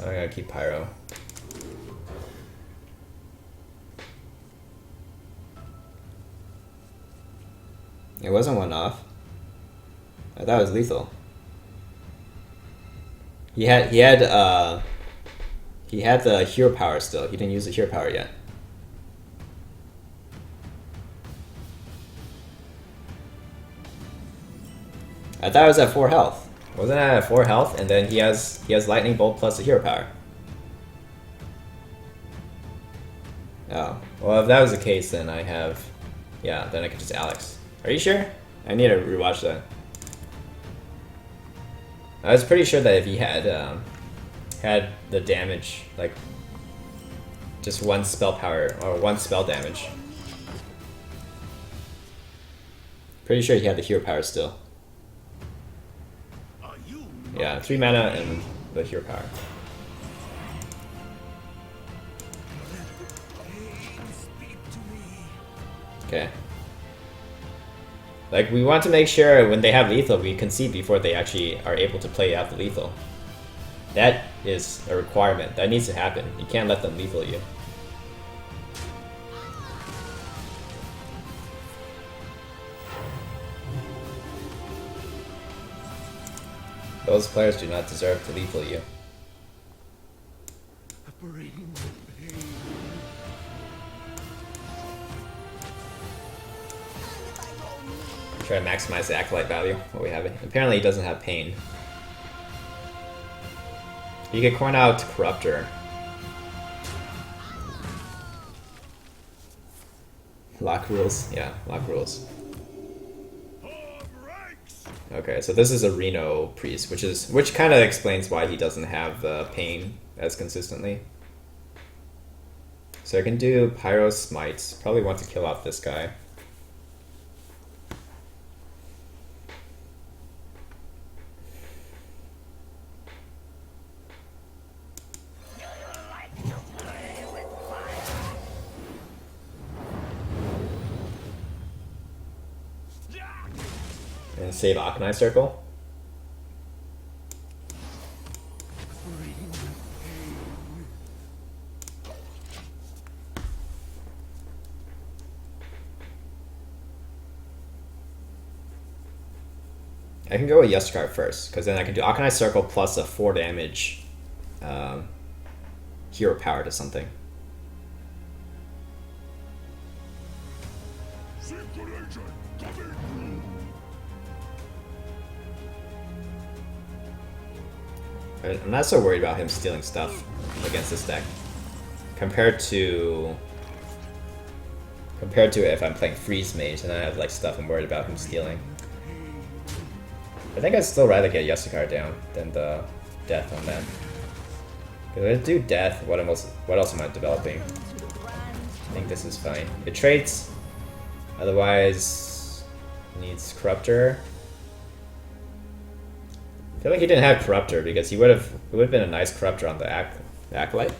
I gotta keep Pyro. It wasn't one off. I thought it was lethal. He had the hero power still. He didn't use the hero power yet. I thought it was at 4 health. Wasn't it at 4 health? And then he has lightning bolt plus the hero power. Oh, well if that was the case, then I have, yeah, then I could just Alex. Are you sure? I need to rewatch that. I was pretty sure that if he had the damage, like just one spell power or one spell damage. Pretty sure he had the hero power still. Yeah, 3 mana and the hero power. Okay. Like, we want to make sure when they have lethal, we concede before they actually are able to play out the lethal. That is a requirement. That needs to happen. You can't let them lethal you. Those players do not deserve to lethal you. Try to maximize the Acolyte value, what we have. Apparently he doesn't have Pain. You can coin out Corruptor. Lock rules? Yeah, lock rules. Okay, so this is a Reno Priest, which kind of explains why he doesn't have Pain as consistently. So I can do Pyro Smites. Probably want to kill off this guy. And save Akanai Circle. I can go with Yeskar first, because then I can do Akanai Circle plus a 4 damage hero power to something. I'm not so worried about him stealing stuff against this deck. Compared to if I'm playing Freeze Mage and I have like stuff I'm worried about him stealing. I think I'd still rather get Yasucar down than the Death on that. Because if I do Death, what else am I developing? I think this is fine. It trades, otherwise needs Corruptor. I feel like he didn't have Corruptor because it would have been a nice Corruptor on the Acolyte.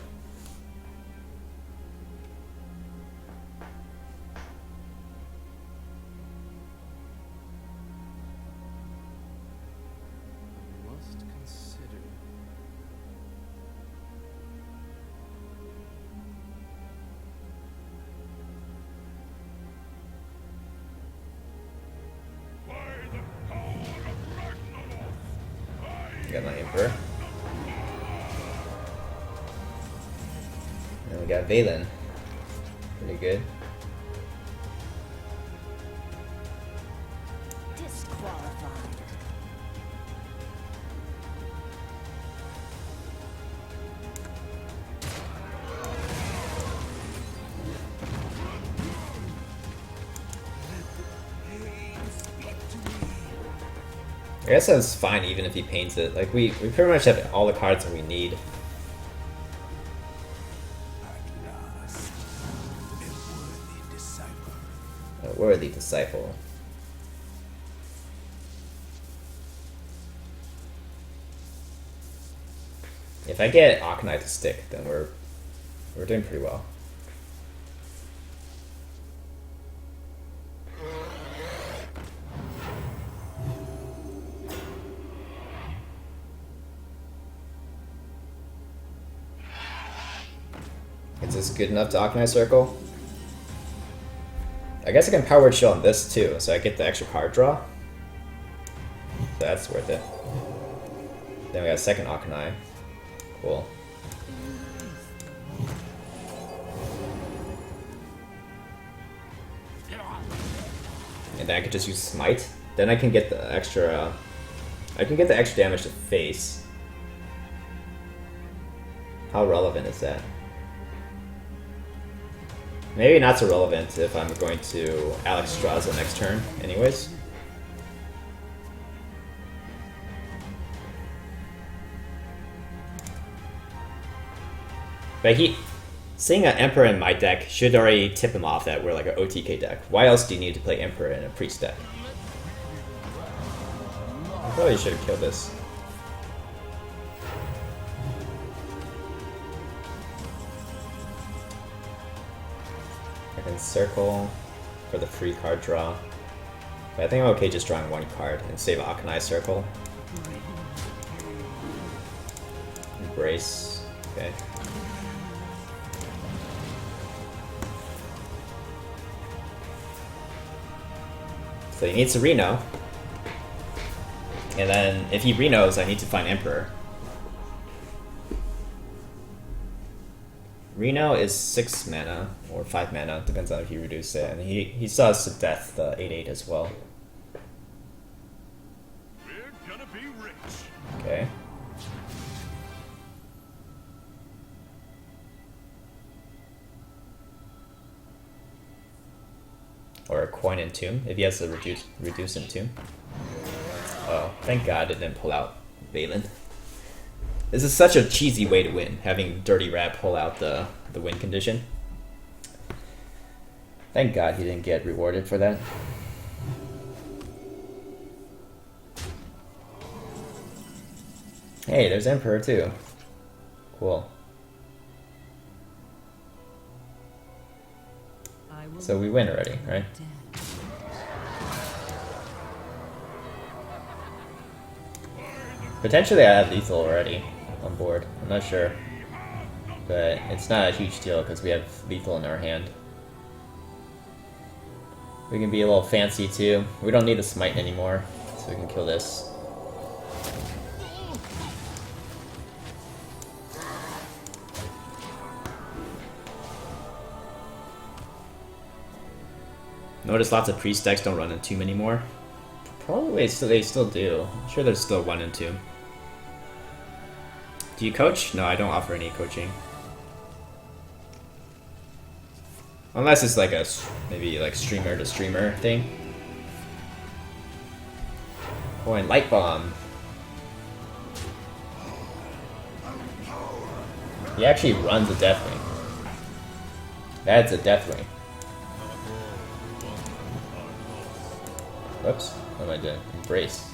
Got my Emperor. And we got Valen. Pretty good. Disqualified. I guess that's fine even if he paints it. Like we pretty much have all the cards that we need. A worthy disciple. If I get Akanai to stick, then we're doing pretty well. Is this good enough to Octanize Circle? I guess I can Power Word Shield on this too, so I get the extra card draw. So that's worth it. Then we got a second Octanize. Cool. And then I could just use Smite. Then I can get the extra. Damage to face. How relevant is that? Maybe not so relevant if I'm going to Alex Straza next turn, anyways. But seeing an Emperor in my deck should already tip him off that we're like an OTK deck. Why else do you need to play Emperor in a Priest deck? I probably should have killed this. I can circle for the free card draw. But I think I'm okay just drawing one card and save Octanize Circle. Embrace. Okay. So he needs to Reno. And then if he Renos, I need to find Emperor. Reno is 6 mana, or 5 mana, depends on if you reduce it. And he still has to death the 8/8 as well. We're gonna be rich. Okay. Or a Coin and Tomb, if he has to reduce and Tomb. Oh, thank God it didn't pull out Valen. This is such a cheesy way to win, having Dirty Rat pull out the win condition. Thank God he didn't get rewarded for that. Hey, there's Emperor too. Cool. So we win already, right? Potentially I have lethal already on board. I'm not sure. But it's not a huge deal because we have lethal in our hand. We can be a little fancy too. We don't need the smite anymore, so we can kill this. Notice lots of priest decks don't run in Tomb anymore. Probably they still do. I'm sure there's still 1 and 2. Do you coach? No, I don't offer any coaching. Unless it's like a maybe like streamer to streamer thing. Oh, and Light Bomb. He actually runs a Deathwing. That's a Deathwing. Whoops. What am I doing? Embrace.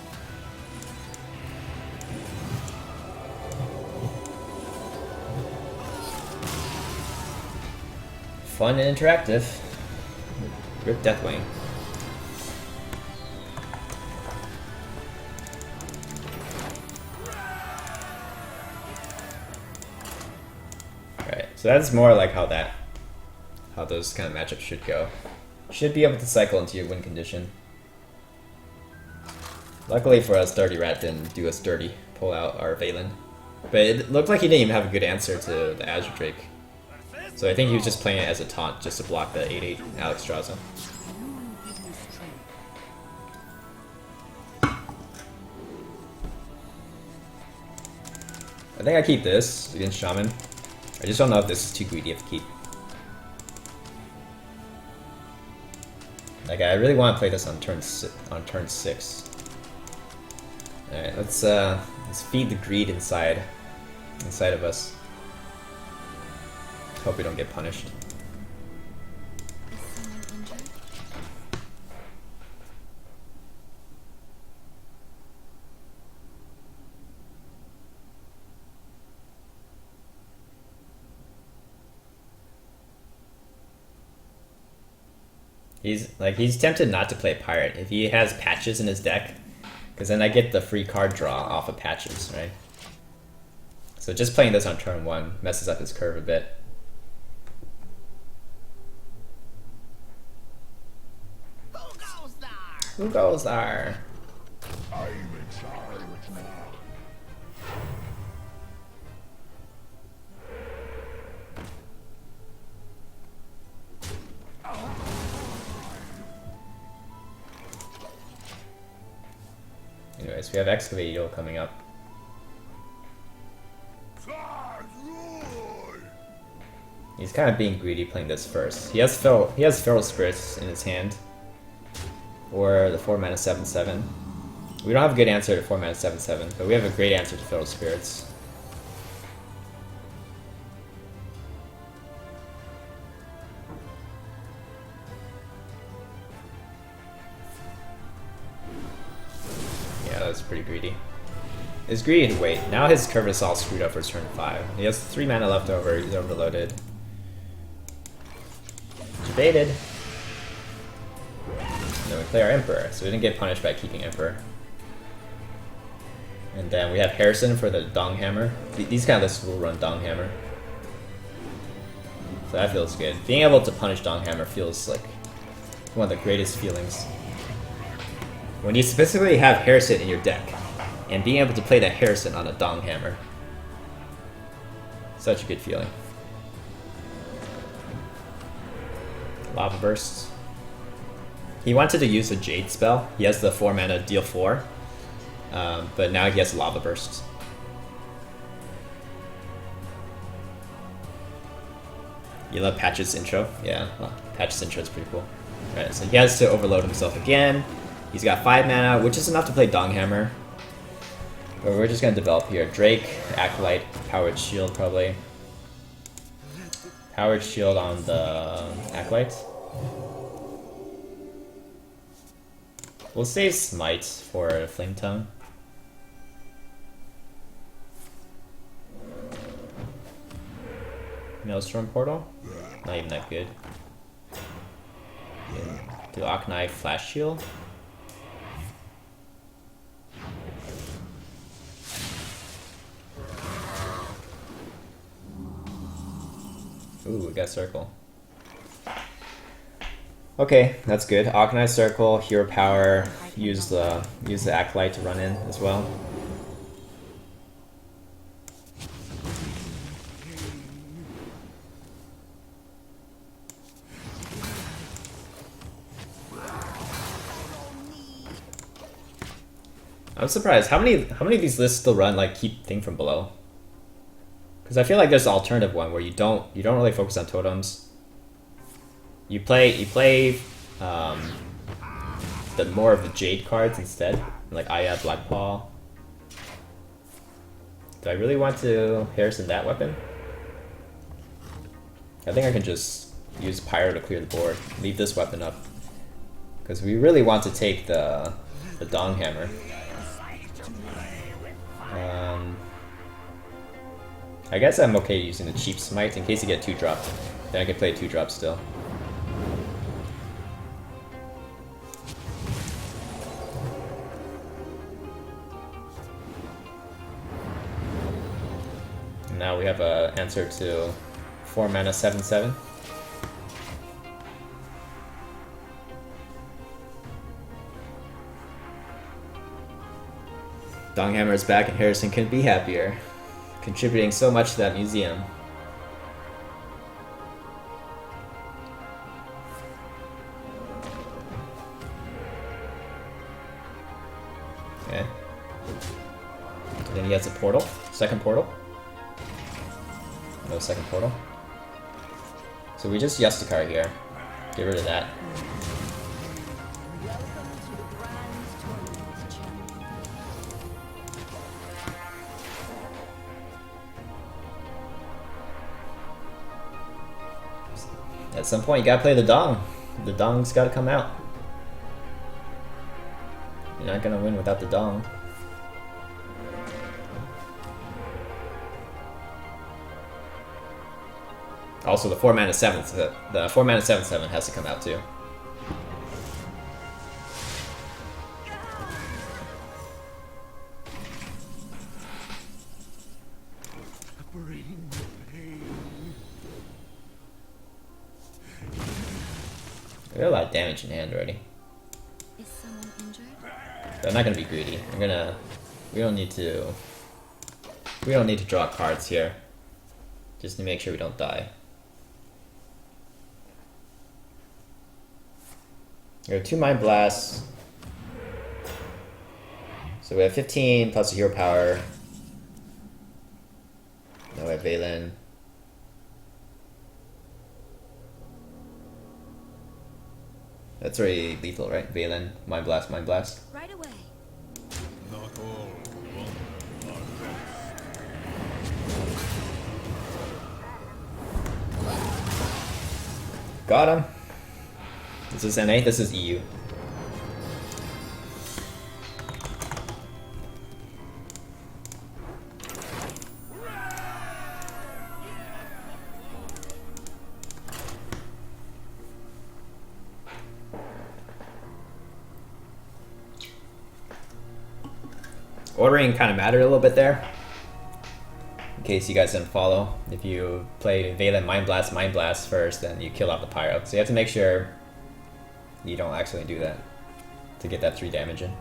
Fun and interactive. Rip Deathwing. Alright, so that's more like how those kind of matchups should go. Should be able to cycle into your win condition. Luckily for us, Dirty Rat didn't do us dirty, pull out our Valen. But it looked like he didn't even have a good answer to the Azure Drake. So I think he was just playing it as a taunt, just to block the 8/8 Alex Straza. I think I keep this against Shaman. I just don't know if this is too greedy to keep. Like I really want to play this on turn 6. Alright, let's feed the greed inside of us. Hope we don't get punished. He's tempted not to play Pirate if he has patches in his deck, because then I get the free card draw off of patches, right? So just playing this on turn 1 messes up his curve a bit. Who goes there? I'm in charge now. Anyways, we have Excavate Eagle coming up. He's kind of being greedy playing this first. He has Feral Spirits in his hand. Or the 4 mana 7/7. We don't have a good answer to 4 mana 7/7, but we have a great answer to Feral Spirits. Yeah, that's pretty greedy. It's greedy to wait. Now his curve is all screwed up for turn 5. He has 3 mana left over, he's overloaded. Debated. Then we play our Emperor, so we didn't get punished by keeping Emperor. And then we have Harrison for the Dong Hammer. These kind of lists will run Dong Hammer. So that feels good. Being able to punish Dong Hammer feels like one of the greatest feelings. When you specifically have Harrison in your deck, and being able to play that Harrison on a Dong Hammer. Such a good feeling. Lava Burst. He wanted to use a Jade spell. He has the 4 mana deal 4. But now he has Lava Burst. You love Patch's intro? Yeah, well, Patch's intro is pretty cool. Alright, so he has to overload himself again. He's got 5 mana, which is enough to play Dong Hammer. But we're just going to develop here. Drake, Acolyte, Powered Shield probably. Powered Shield on the Acolyte. We'll save Smite for Flame Tongue. Maelstrom Portal? Not even that good. Do Aknai Flash Shield? Ooh, we got Circle. Okay, that's good. Aknai Circle, Hero Power, use the Acolyte to run in as well. I'm surprised. How many of these lists still run like keep thing from below? Because I feel like there's an alternative one where you don't really focus on totems. You play the more of the Jade cards instead, like Aya, Blackpaw. Do I really want to Harrison that weapon? I think I can just use Pyro to clear the board. Leave this weapon up. Because we really want to take the Dong Hammer. I guess I'm okay using the cheap Smite in case you get 2-drop. Then I can play 2-drop still. And now we have an answer to 4 mana 7/7. Donghammer is back and Harrison couldn't be happier. Contributing so much to that museum. Okay. And then he has a portal. Second portal. No second portal. So we just Yastakar here. Get rid of that. At some point, you gotta play the Dong. The Dong's gotta come out. You're not gonna win without the Dong. Also, the 4 mana 7/7 has to come out too. We got a lot of damage in hand already. Is someone I'm not gonna be greedy. We don't need to draw cards here. Just to make sure we don't die. We have 2 Mind Blasts. So we have 15 plus a hero power. Now we have Valen. That's already lethal, right? Valen, Mind Blast, Mind Blast. Right away. Not all are Got him. This is NA, this is EU. Ordering kind of mattered a little bit there. In case you guys didn't follow. If you play Valen Mind Blast first, then you kill off the Pyro. So you have to make sure you don't actually do that to get that 3 damage in.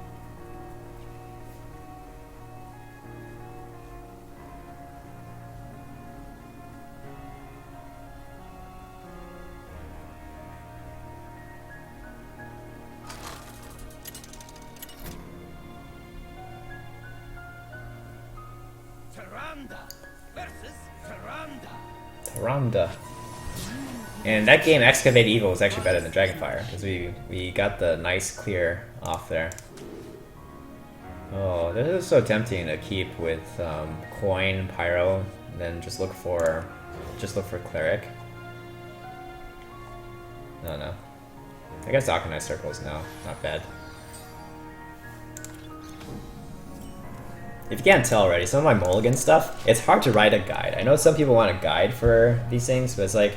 Tyrande. And that game, Excavate Evil, was actually better than Dragonfire, because we got the nice clear off there. Oh, this is so tempting to keep with Coin, Pyro, and then just look for Cleric. No. I guess Arcanine Circles now, not bad. If you can't tell already, some of my mulligan stuff, it's hard to write a guide. I know some people want a guide for these things, but it's like,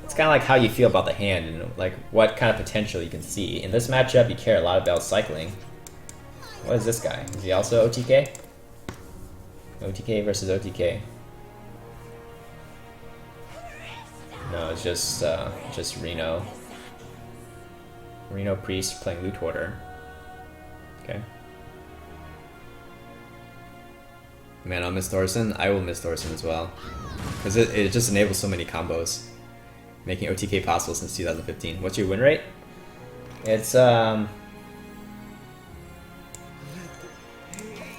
it's kind of like how you feel about the hand and like what kind of potential you can see. In this matchup, you care a lot about cycling. What is this guy? Is he also OTK? OTK versus OTK. No, it's just Reno. Reno Priest playing Loot Hoarder. Okay. Man, I'll miss Thorson. I will miss Thorson as well. Because it just enables so many combos. Making OTK possible since 2015. What's your win rate? It's, I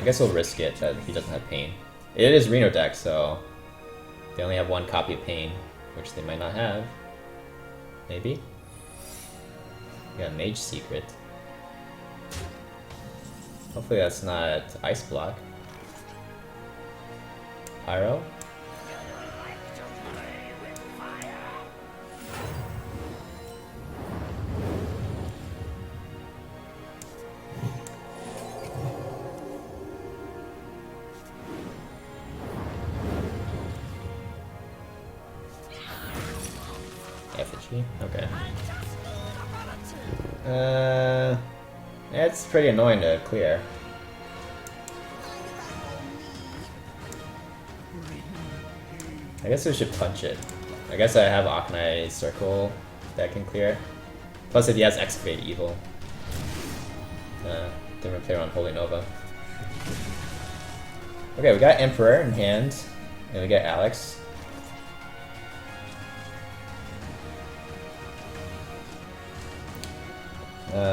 guess we'll risk it that he doesn't have Pain. It is Reno deck, so they only have 1 copy of Pain, which they might not have. Maybe? We got Mage Secret. Hopefully that's not Ice Block. Pyro? Effigy? Okay. It's pretty annoying to clear. I guess we should punch it. I guess I have Arcanine Circle that can clear. Plus if he has Excavate Evil. Different player on Holy Nova. Okay, we got Emperor in hand. And we got Alex.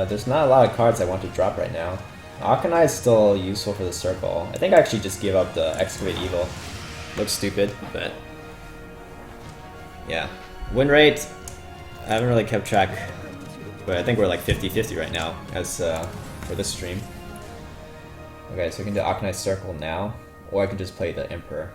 There's not a lot of cards I want to drop right now. Arcanine is still useful for the circle. I think I actually just give up the Excavate Evil. Looks stupid, but yeah. Win rate, I haven't really kept track, but I think we're like 50-50 right now as for this stream. Okay, so we can do Arcanine Circle now, or I can just play the Emperor.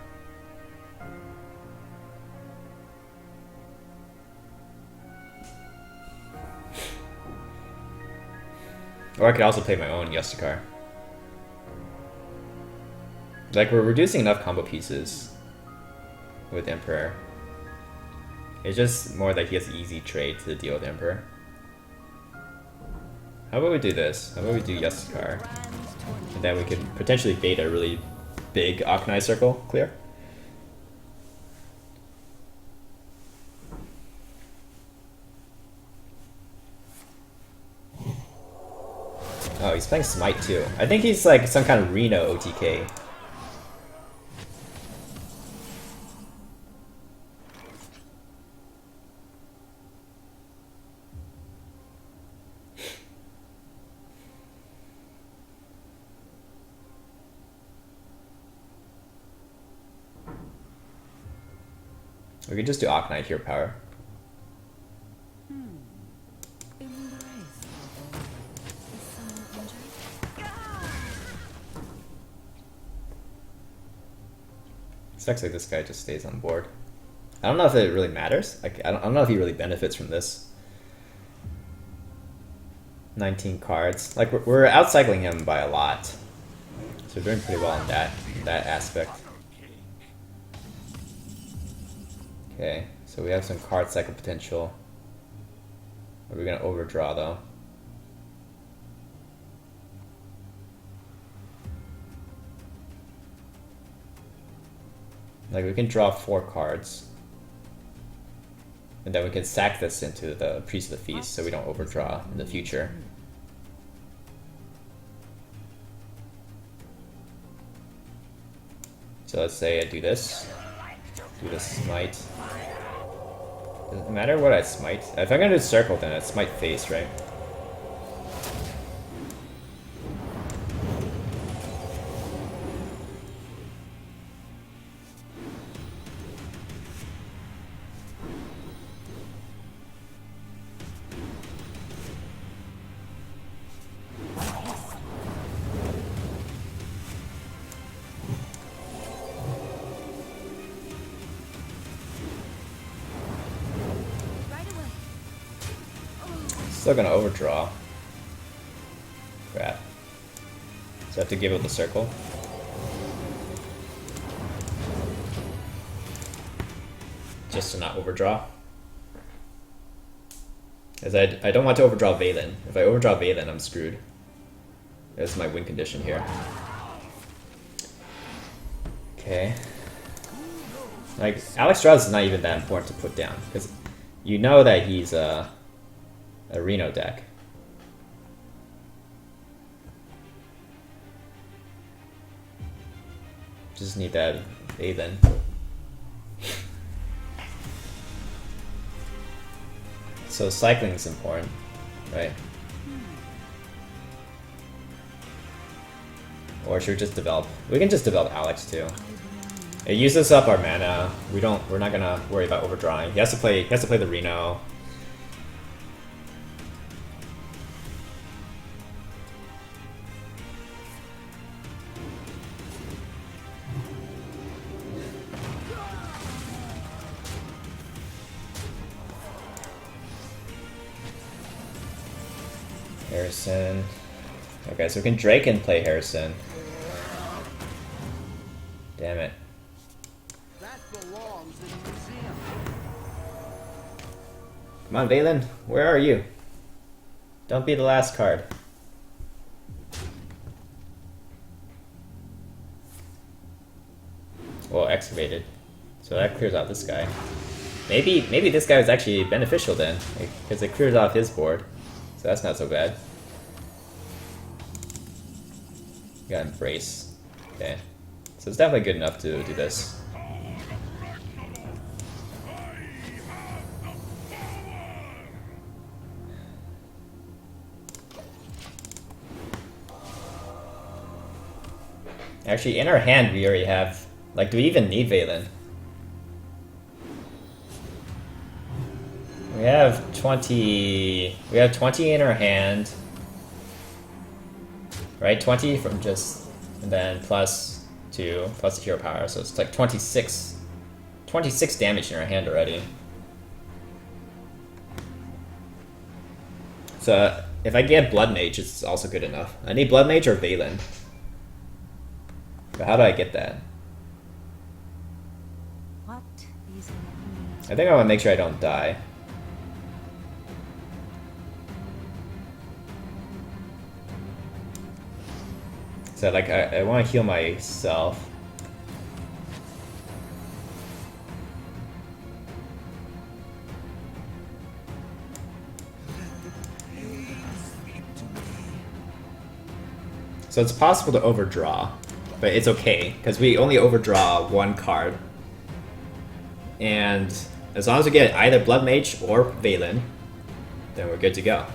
Or I could also play my own Yasukar. Like, we're reducing enough combo pieces with Emperor. It's just more like he has an easy trade to deal with Emperor. How about we do this? How about we do Yasukar? And then we could potentially bait a really big Arcanine Circle clear. Oh, he's playing Smite too. I think he's like some kind of Reno OTK. We could just do Arknight Hero Power. Sucks like this guy just stays on board. I don't know if it really matters. Like I don't know if he really benefits from this. 19 cards. Like we're outcycling him by a lot, so we're doing pretty well in that aspect. Okay, so we have some card cycle potential. Are we gonna overdraw though? Like we can draw 4 cards. And then we can sack this into the Priest of the Feast so we don't overdraw in the future. So let's say I do this smite. Does it matter what I smite? If I'm gonna do circle, then it's smite face, right? Still gonna overdraw. Crap. So I have to give it the circle. Just to not overdraw. As I don't want to overdraw Valen. If I overdraw Valen, I'm screwed. That's my win condition here. Okay. Like, Alex Strauss is not even that important to put down, because you know that he's a Reno deck. Just need that Valen. So cycling is important, right? Or should we just develop? We can just develop Alex too. It uses up our mana. We're not gonna worry about overdrawing. He has to play the Reno. Harrison. Okay, so we can Drake and play Harrison. Damn it. That belongs in the museum. Come on, Valen. Where are you? Don't be the last card. Well, excavated. So that clears out this guy. Maybe this guy was actually beneficial then, because it clears off his board. So that's not so bad. Got Embrace. Okay. So it's definitely good enough to do this. Actually, in our hand we already have... Like, do we even need Valen? We have 20... We have 20 in our hand. Right? 20 from just... And then plus 2, plus the hero power. So it's like 26. 26 damage in our hand already. So if I get Blood Mage, it's also good enough. I need Blood Mage or Valen. But how do I get that? What is I think I want to make sure I don't die. So like I want to heal myself. So it's possible to overdraw, but it's okay, because we only overdraw one card. And as long as we get either Blood Mage or Valen, then we're good to go.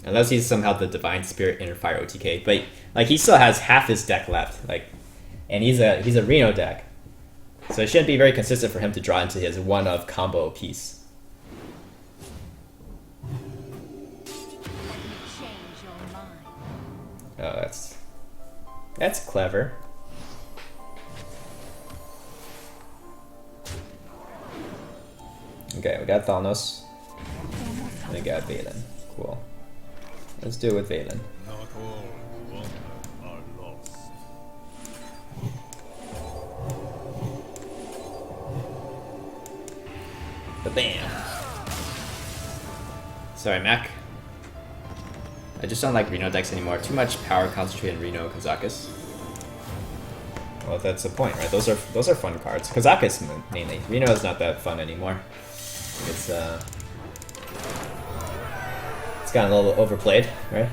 Unless he's somehow the Divine Spirit Inner Fire OTK, but like he still has half his deck left, like, and he's a Reno deck, so it shouldn't be very consistent for him to draw into his one of combo piece. Oh, that's clever. Okay, we got Thanos. And we got Valen. Cool. Let's do it with Valen. Not all wonder are lost. Bam! Sorry, Mac. I just don't like Reno decks anymore. Too much power concentrated in Reno and Kazakus. Well, that's the point, right? Those are fun cards. Kazakus mainly. Reno is not that fun anymore. It's gotten a little overplayed, right?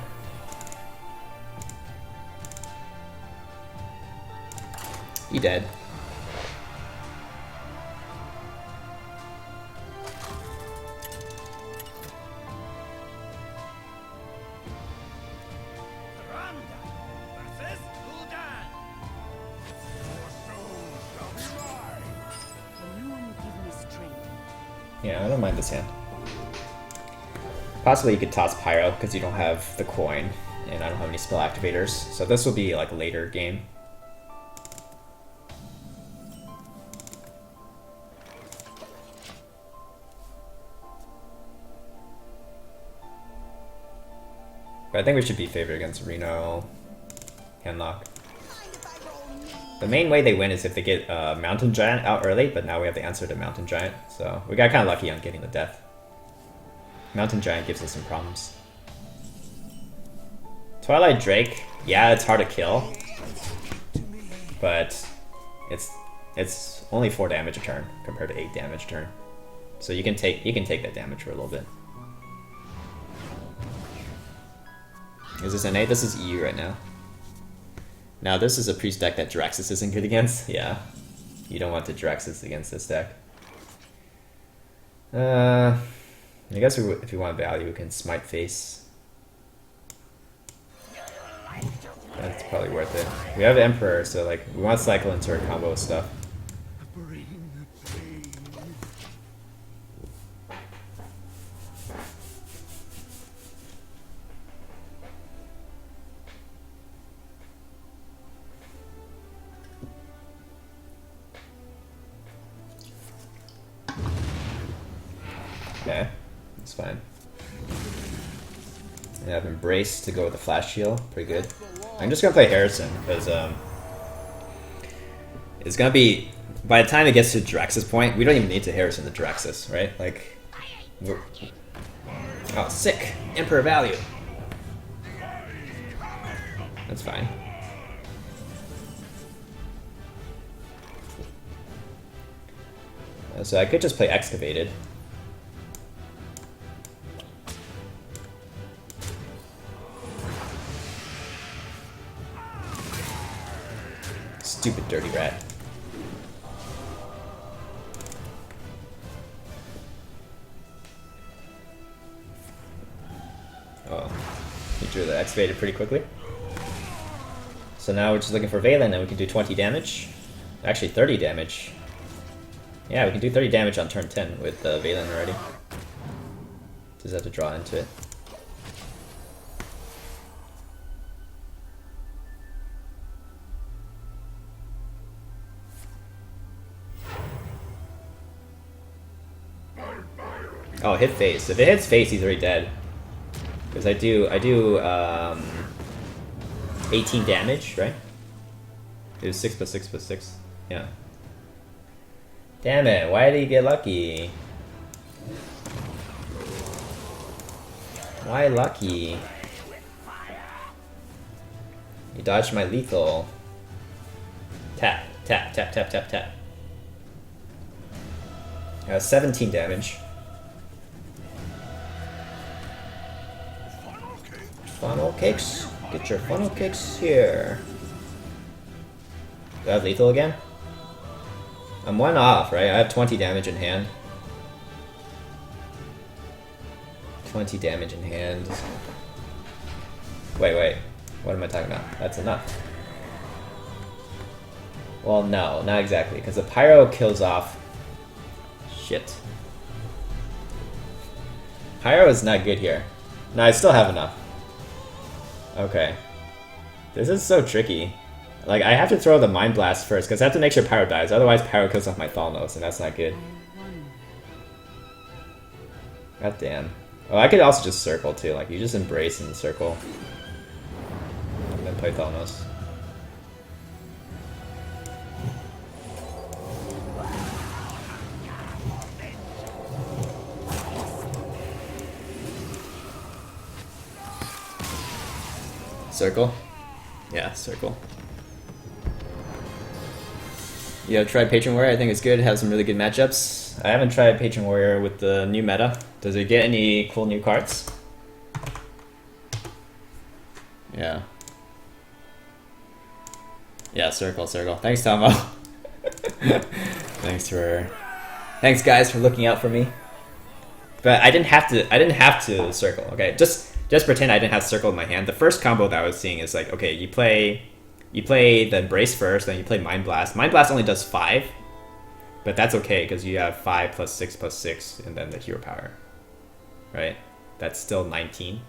He dead. Yeah, I don't mind this hand. Possibly you could toss Pyro because you don't have the coin, and I don't have any spell activators. So this will be like a later game. But I think we should be favored against Reno, Handlock. The main way they win is if they get Mountain Giant out early, but now we have the answer to Mountain Giant, so we got kind of lucky on getting the death. Mountain Giant gives us some problems. Twilight Drake, yeah, it's hard to kill, but it's only 4 damage a turn compared to 8 damage a turn, so you can take that damage for a little bit. Is this NA? This is EU right now. Now this is a Priest deck that Draxus isn't good against. Yeah, you don't want to Draxus against this deck. I guess if you want value, we can Smite Face. That's probably worth it. We have Emperor, so like we want to cycle into our combo stuff. Okay, that's fine. I have Embrace to go with the Flash Heal, pretty good. I'm just gonna play Harrison, because it's gonna be, by the time it gets to Draxus point, we don't even need to Harrison the Draxus, right? Like, oh, sick! Emperor value! That's fine. So I could just play Excavated. Stupid dirty rat. Oh, he drew the Excavated pretty quickly. So now we're just looking for Valen, and we can do 20 damage. Actually, 30 damage. Yeah, we can do 30 damage on turn 10 with Valen already. Just have to draw into it. Oh, hit face. If it hits face, he's already dead. Because I do 18 damage, right? It was 6 plus 6 plus 6. Yeah. Damn it, why did he get lucky? Why lucky? He dodged my lethal. Tap. Tap, tap, tap, tap, tap. 17 damage. Funnel cakes. Get your funnel cakes here. Do I have lethal again? I'm 1 off, right? I have 20 damage in hand. 20 damage in hand. Wait. What am I talking about? That's enough. Well, no, not exactly, because the pyro kills off... Shit. Pyro is not good here. No, I still have enough. Okay. This is so tricky. Like, I have to throw the Mind Blast first, because I have to make sure Pyro dies, otherwise Pyro kills off my Thalnos, and that's not good. God damn. Oh, I could also just circle too, like, you just embrace and circle. And then play Thalnos. Circle? Yeah, circle. Yeah, tried Patron Warrior, I think it's good, it has some really good matchups. I haven't tried Patron Warrior with the new meta. Does it get any cool new cards? Yeah. Yeah, circle. Thanks, Tomo. Thanks guys for looking out for me. But I didn't have to circle, okay? Just pretend I didn't have circle in my hand. The first combo that I was seeing is like, okay, you play the Embrace first, then you play Mind Blast. Mind Blast only does 5, but that's okay because you have 5 plus 6 plus 6, and then the hero power, right? That's still 19,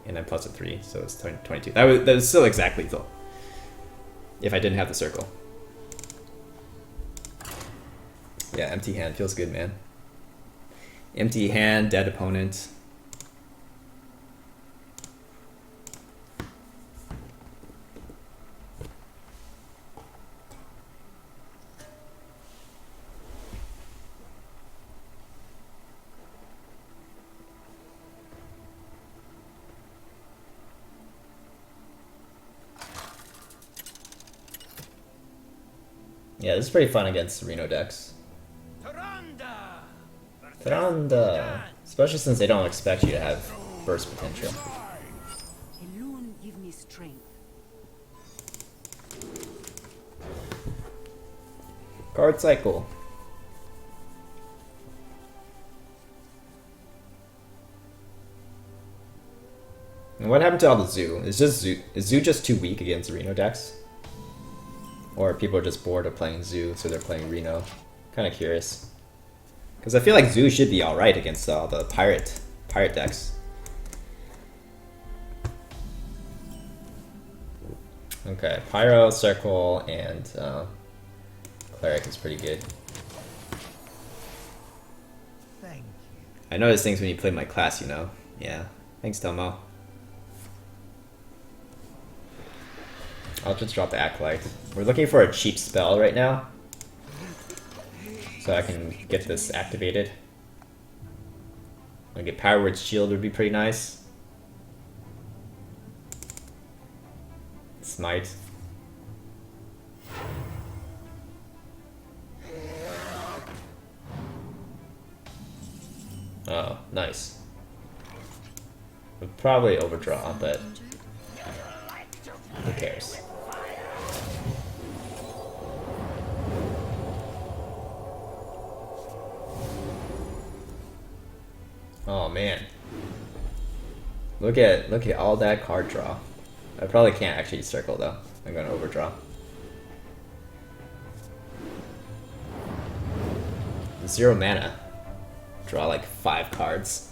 and then plus a 3, so it's 22. That was still exactly lethal if I didn't have the circle. Yeah, empty hand feels good, man. Empty hand, dead opponent. Yeah, this is pretty fun against Reno decks. Tyrande! Especially since they don't expect you to have burst potential. Alone give me strength. Card cycle. And what happened to all the Zoo? Is Zoo just too weak against Reno decks? Or people are just bored of playing Zoo, so they're playing Reno. Kind of curious. Because I feel like Zoo should be alright against all the pirate decks. Okay, Pyro, Circle, and Cleric is pretty good. Thank you. I notice things when you play my class, you know. Yeah. Thanks, Tomo. I'll just drop the Acolyte. We're looking for a cheap spell right now, so I can get this activated. Like a Power Word Shield would be pretty nice. Smite. Oh, nice. We'll probably overdraw, but who cares? Oh man. Look at all that card draw. I probably can't actually circle though. I'm gonna overdraw. 0 mana. Draw like 5 cards.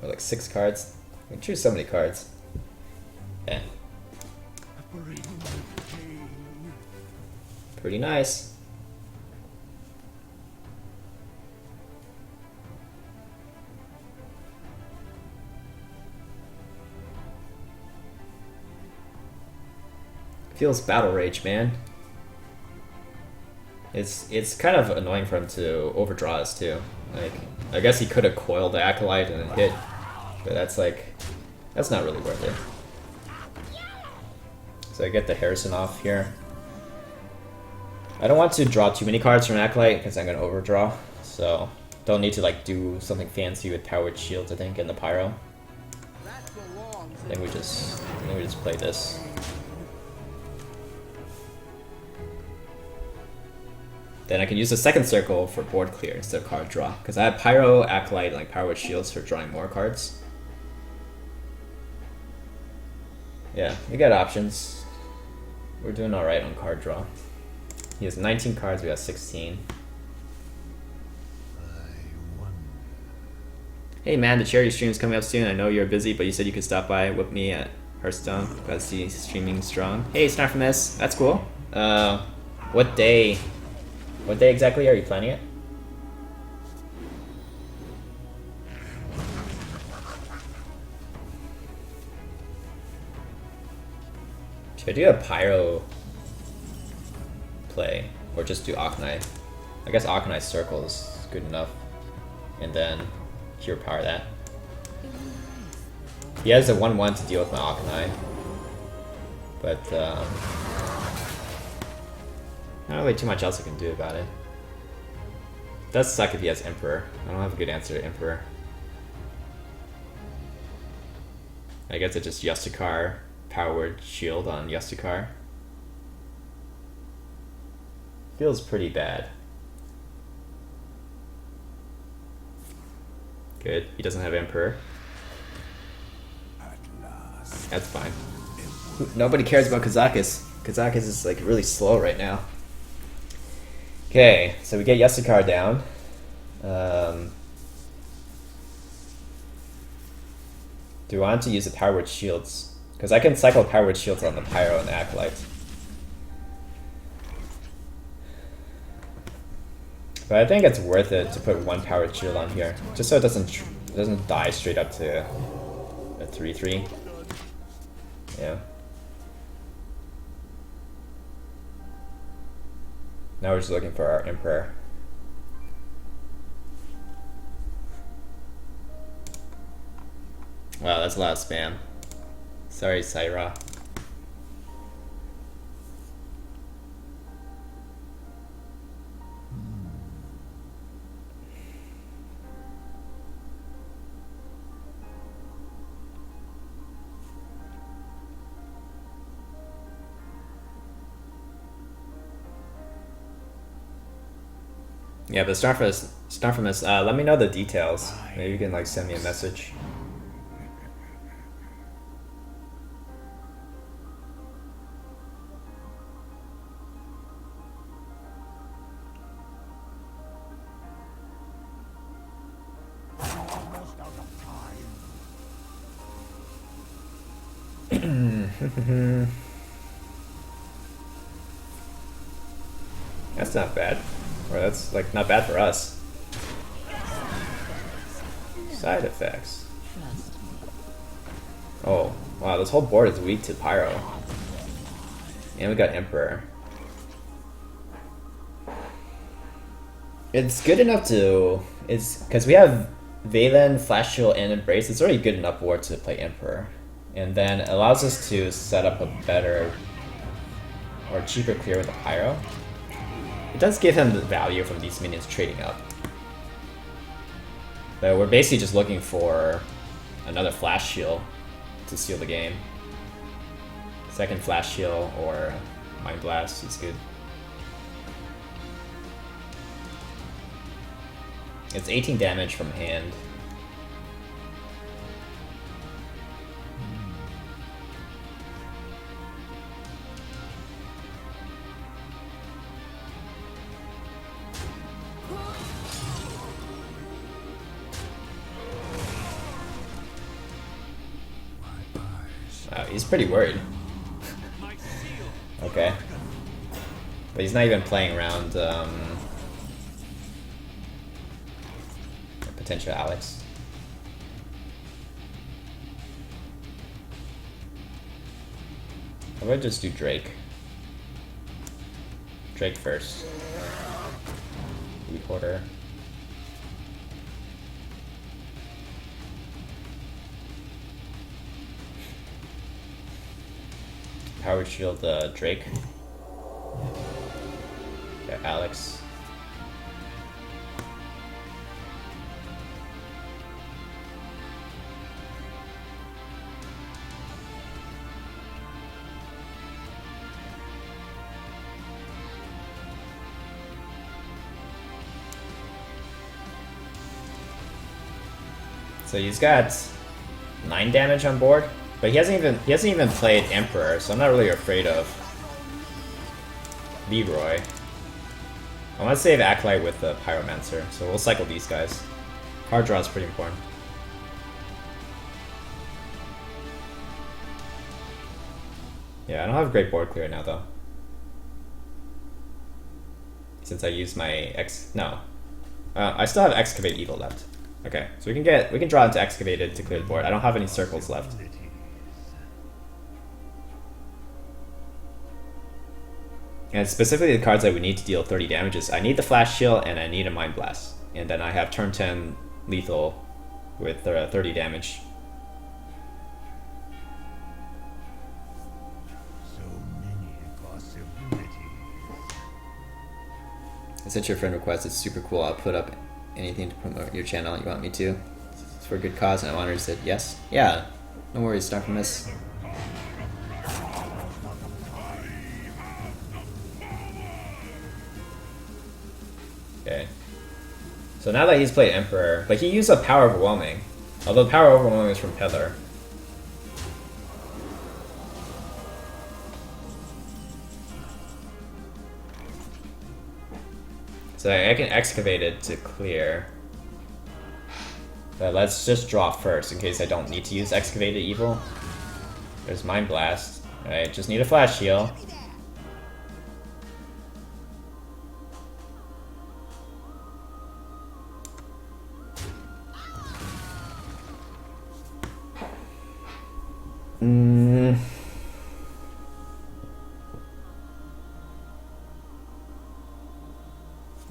Or like 6 cards. I can choose so many cards. Yeah. Pretty nice. Feels battle rage, man. It's kind of annoying for him to overdraw us too. Like, I guess he could have coiled the Acolyte and then hit, but that's not really worth it. So I get the Harrison off here. I don't want to draw too many cards from Acolyte because I'm gonna overdraw. So don't need to like do something fancy with powered shields. I think in the pyro. That belongs I think we just play this. Then I can use the second circle for board clear instead of card draw because I have pyro, acolyte, and like powered shields for drawing more cards. Yeah, we got options. We're doing all right on card draw. He has 19 cards. We got 16. Hey man, the charity stream is coming up soon. I know you're busy, but you said you could stop by with me at Hearthstone because he's streaming strong. Hey, it's not from this. That's cool. What day? What day exactly are you planning it? Should I do a pyro play or just do Aknai? I guess Aknai circle is good enough, and then hero power that. He has a 1/1 to deal with my Aknai, but not really too much else I can do about it. It does suck if he has Emperor. I don't have a good answer to Emperor. I guess it's just Yasukar powered shield on Yasukar. Feels pretty bad. Good. He doesn't have Emperor. That's fine. Nobody cares about Kazakus. Kazakus is like really slow right now. Okay, so we get Yasukar down. Do I want to use the powered shields? Because I can cycle powered shields on the pyro and the acolyte. But I think it's worth it to put one powered shield on here, just so it doesn't die straight up to a 3/3. Yeah. Now we're just looking for our Emperor. Wow, that's a lot of spam. Sorry, Syra. Yeah, but start from this. Let me know the details. Maybe you can like send me a message. That's not bad. Or that's like not bad for us. Side effects. Oh, wow, this whole board is weak to Pyro. And we got Emperor. It's good enough to... It's because we have Valen, Flash Shield, and Embrace. It's already good enough board to play Emperor. And then it allows us to set up a better or cheaper clear with the Pyro. It does give him the value from these minions trading up. But we're basically just looking for another Flash Shield to seal the game. Second Flash Shield or Mind Blast is good. It's 18 damage from hand. He's pretty worried. Okay. But he's not even playing around potential Alex. How about I just do Drake? Drake first. Lead Hoarder. Power Shield Drake. sucks. So he's got 9 damage on board, but he hasn't even played Emperor, so I'm not really afraid of Leroy. I want to save Acolyte with the Pyromancer, so we'll cycle these guys. Card draw is pretty important. Yeah, I don't have a great board clear now though. Since I used my I still have Excavate Evil left. Okay, so we can draw into Excavated to clear the board. I don't have any circles left. And specifically the cards that we need to deal 30 damages. I need the Flash Shield and I need a Mind Blast. And then I have turn 10 lethal with 30 damage. So many possibilities. I sent your friend request. It's super cool. I'll put up anything to promote your channel you want me to. It's for a good cause, and I wanted to say yes. Yeah, no worries, start from this. Okay. So now that he's played Emperor, but he used a Power Overwhelming. Although Power Overwhelming is from Peddler. So I can Excavate it to clear. But let's just draw first in case I don't need to use Excavated Evil. There's Mind Blast. Alright, just need a Flash Heal.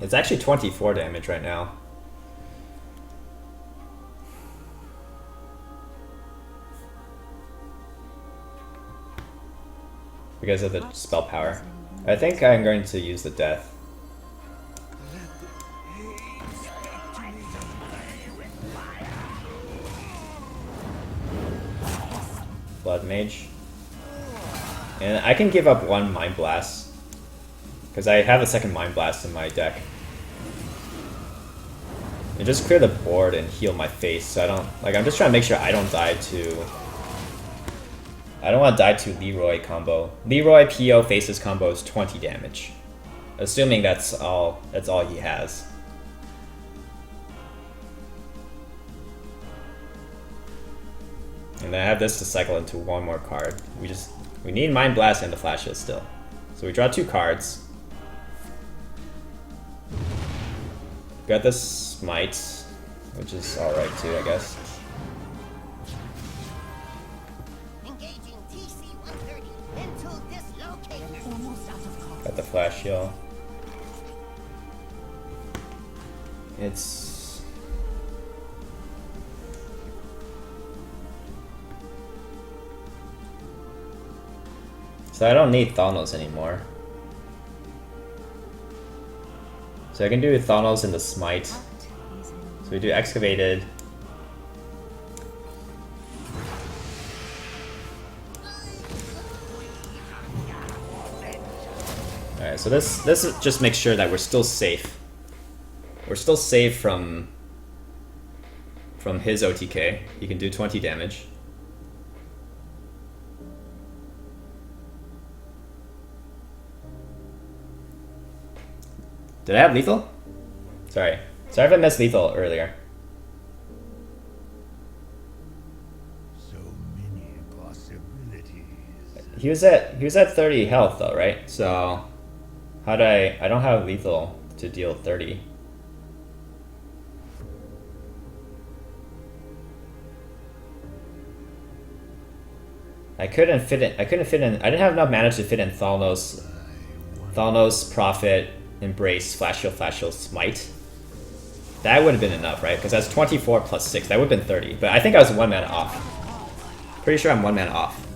It's actually 24 damage right now. Because of the spell power. I think I'm going to use the death. Blood Mage. And I can give up 1 Mind Blast. Because I have a second Mind Blast in my deck. And just clear the board and heal my face, so I don't... Like, I'm just trying to make sure I don't die to... I don't want to die to Leroy combo. Leroy PO faces combo is 20 damage. Assuming that's all he has. And then I have this to cycle into 1 more card. We need Mind Blast and the Flash Shield still. So we draw 2 cards. Got this Smite, which is alright too, I guess. Engaging TC-130 into dislocated. Almost out of cards. Got the Flash Heal. It's... So I don't need Thanos anymore. So I can do Thanos in the Smite. So we do Excavated. Alright, so this just makes sure that we're still safe. We're still safe from his OTK. He can do 20 damage. Did I have lethal? Sorry if I missed lethal earlier. So many possibilities. He was at 30 health though, right? So how do I don't have lethal to deal 30. I couldn't fit in. I didn't have enough mana to fit in Thanos, Prophet, Embrace, Flash Shield, Smite. That would have been enough, right? Because that's 24 plus 6. That would have been 30. But I think I was 1 mana off. Pretty sure I'm 1 mana off.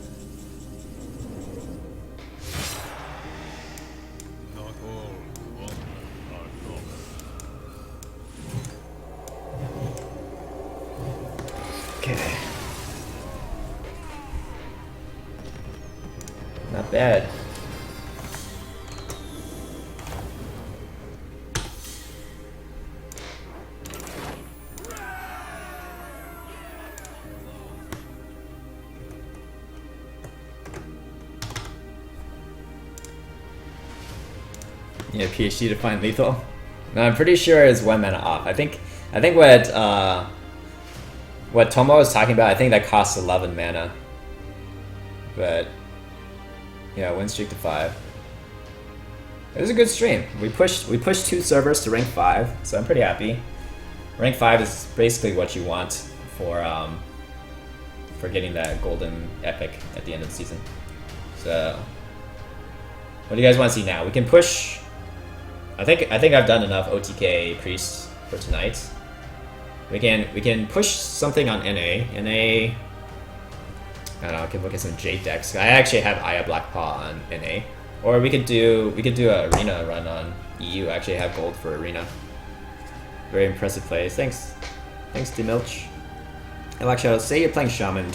Not all. bad. Yeah, PhD to find lethal. No, I'm pretty sure it's 1 mana off. I think what Tomo was talking about, I think that costs 11 mana. But yeah, win streak to 5. It was a good stream. We pushed 2 servers to rank 5, so I'm pretty happy. Rank 5 is basically what you want for getting that golden epic at the end of the season. So what do you guys want to see now? We can push. I think I've done enough OTK Priest for tonight. We can push something on NA. NA. I don't know. I can look at some Jade decks. I actually have Aya Black Paw on NA, or we could do a arena run on EU. I actually have gold for arena. Very impressive plays. Thanks, Demilch. Alexa, say you're playing Shaman